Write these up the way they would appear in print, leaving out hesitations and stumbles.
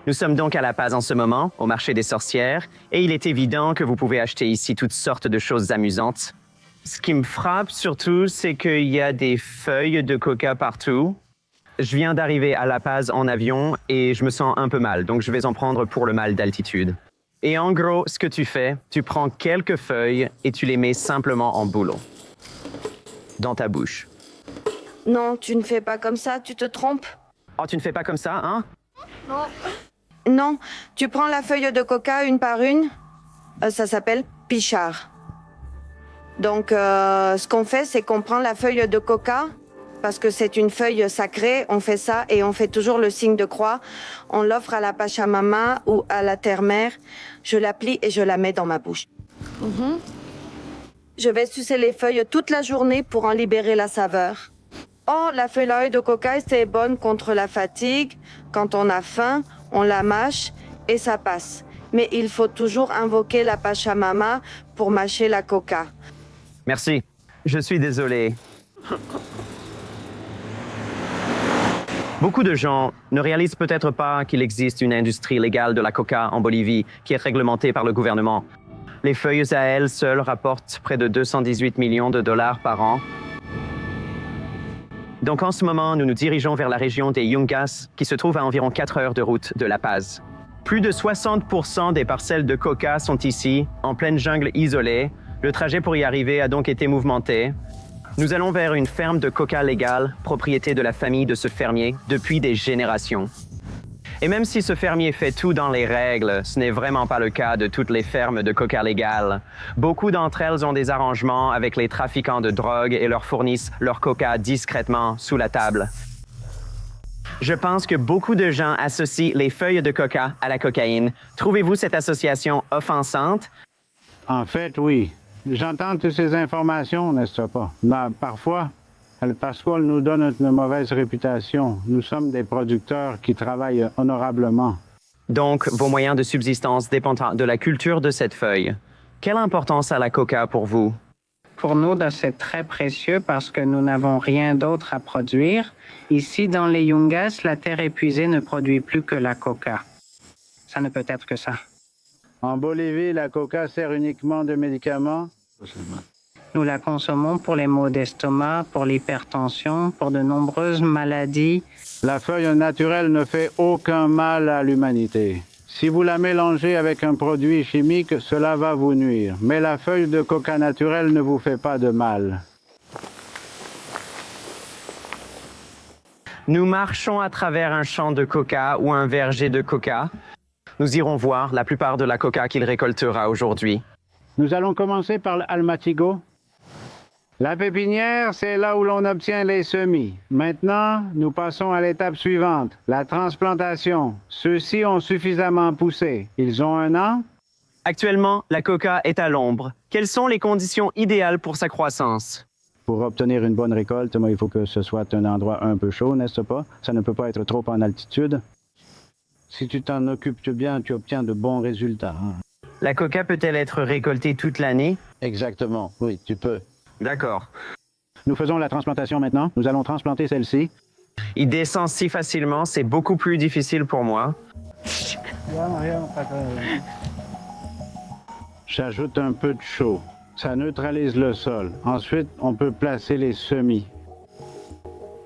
Nous sommes donc à La Paz en ce moment, au marché des sorcières, et il est évident que vous pouvez acheter ici toutes sortes de choses amusantes. Ce qui me frappe surtout, c'est qu'il y a des feuilles de coca partout. Je viens d'arriver à La Paz en avion et je me sens un peu mal, donc je vais en prendre pour le mal d'altitude. Et en gros, ce que tu fais, tu prends quelques feuilles et tu les mets simplement en boulot dans ta bouche. Non, tu ne fais pas comme ça, tu te trompes. Oh, tu ne fais pas comme ça, hein? Non, tu prends la feuille de coca une par une. Ça s'appelle pichard. Donc, ce qu'on fait, c'est qu'on prend la feuille de coca, parce que c'est une feuille sacrée, on fait ça et on fait toujours le signe de croix. On l'offre à la Pachamama ou à la terre-mère. Je la plie et je la mets dans ma bouche. Je vais sucer les feuilles toute la journée pour en libérer la saveur. Oh, la feuille de coca, c'est bonne contre la fatigue. Quand on a faim, on la mâche et ça passe. Mais il faut toujours invoquer la Pachamama pour mâcher la coca. Merci. Je suis désolé. Beaucoup de gens ne réalisent peut-être pas qu'il existe une industrie légale de la coca en Bolivie qui est réglementée par le gouvernement. Les feuilles à elles seules rapportent près de 218 millions de dollars par an. Donc en ce moment, nous nous dirigeons vers la région des Yungas, qui se trouve à environ 4 heures de route de La Paz. Plus de 60% des parcelles de coca sont ici, en pleine jungle isolée. Le trajet pour y arriver a donc été mouvementé. Nous allons vers une ferme de coca légale, propriété de la famille de ce fermier depuis des générations. Et même si ce fermier fait tout dans les règles, ce n'est vraiment pas le cas de toutes les fermes de coca légales. Beaucoup d'entre elles ont des arrangements avec les trafiquants de drogue et leur fournissent leur coca discrètement sous la table. Je pense que beaucoup de gens associent les feuilles de coca à la cocaïne. Trouvez-vous cette association offensante? En fait, oui. J'entends toutes ces informations, n'est-ce pas? Mais parfois, El Pascual nous donne une mauvaise réputation. Nous sommes des producteurs qui travaillent honorablement. Donc, vos moyens de subsistance dépendent de la culture de cette feuille. Quelle importance a la coca pour vous? Pour nous, c'est très précieux parce que nous n'avons rien d'autre à produire. Ici, dans les Yungas, la terre épuisée ne produit plus que la coca. Ça ne peut être que ça. En Bolivie, la coca sert uniquement de médicament. Nous la consommons pour les maux d'estomac, pour l'hypertension, pour de nombreuses maladies. La feuille naturelle ne fait aucun mal à l'humanité. Si vous la mélangez avec un produit chimique, cela va vous nuire. Mais la feuille de coca naturelle ne vous fait pas de mal. Nous marchons à travers un champ de coca ou un verger de coca. Nous irons voir la plupart de la coca qu'il récoltera aujourd'hui. Nous allons commencer par l'Almatigo. La pépinière, c'est là où l'on obtient les semis. Maintenant, nous passons à l'étape suivante, la transplantation. Ceux-ci ont suffisamment poussé. Ils ont 1 an? Actuellement, la coca est à l'ombre. Quelles sont les conditions idéales pour sa croissance? Pour obtenir une bonne récolte, il faut que ce soit un endroit un peu chaud, n'est-ce pas? Ça ne peut pas être trop en altitude. Si tu t'en occupes bien, tu obtiens de bons résultats. La coca peut-elle être récoltée toute l'année? Exactement, oui, tu peux. D'accord. Nous faisons la transplantation maintenant. Nous allons transplanter celle-ci. Il descend si facilement, c'est beaucoup plus difficile pour moi. J'ajoute un peu de chaud. Ça neutralise le sol. Ensuite, on peut placer les semis.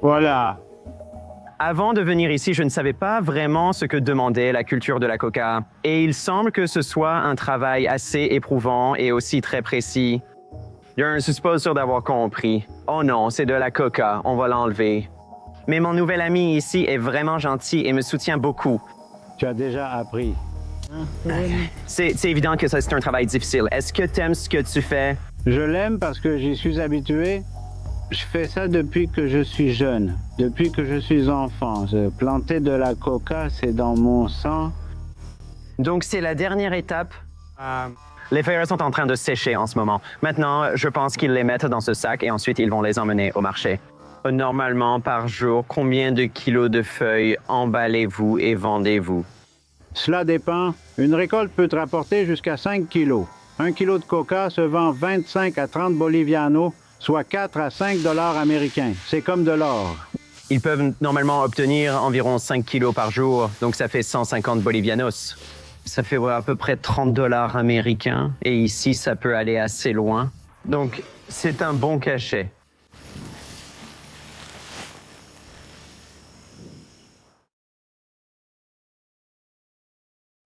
Voilà. Avant de venir ici, je ne savais pas vraiment ce que demandait la culture de la coca. Et il semble que ce soit un travail assez éprouvant et aussi très précis. Je ne suis pas sûr d'avoir compris. Oh non, c'est de la coca, on va l'enlever. Mais mon nouvel ami ici est vraiment gentil et me soutient beaucoup. Tu as déjà appris. C'est évident que ça, c'est un travail difficile. Est-ce que tu aimes ce que tu fais? Je l'aime parce que j'y suis habitué. Je fais ça depuis que je suis jeune, depuis que je suis enfant. Planter de la coca, c'est dans mon sang. Donc, c'est la dernière étape. Les feuilles sont en train de sécher en ce moment. Maintenant, je pense qu'ils les mettent dans ce sac et ensuite, ils vont les emmener au marché. Normalement, par jour, combien de kilos de feuilles emballez-vous et vendez-vous? Cela dépend. Une récolte peut te rapporter jusqu'à 5 kilos. 1 kilo de coca se vend 25 à 30 bolivianos, soit 4 à 5 dollars américains. C'est comme de l'or. Ils peuvent normalement obtenir environ 5 kilos par jour, donc ça fait 150 bolivianos. Ça fait à peu près 30 $ américains, et ici, ça peut aller assez loin. Donc, c'est un bon cachet.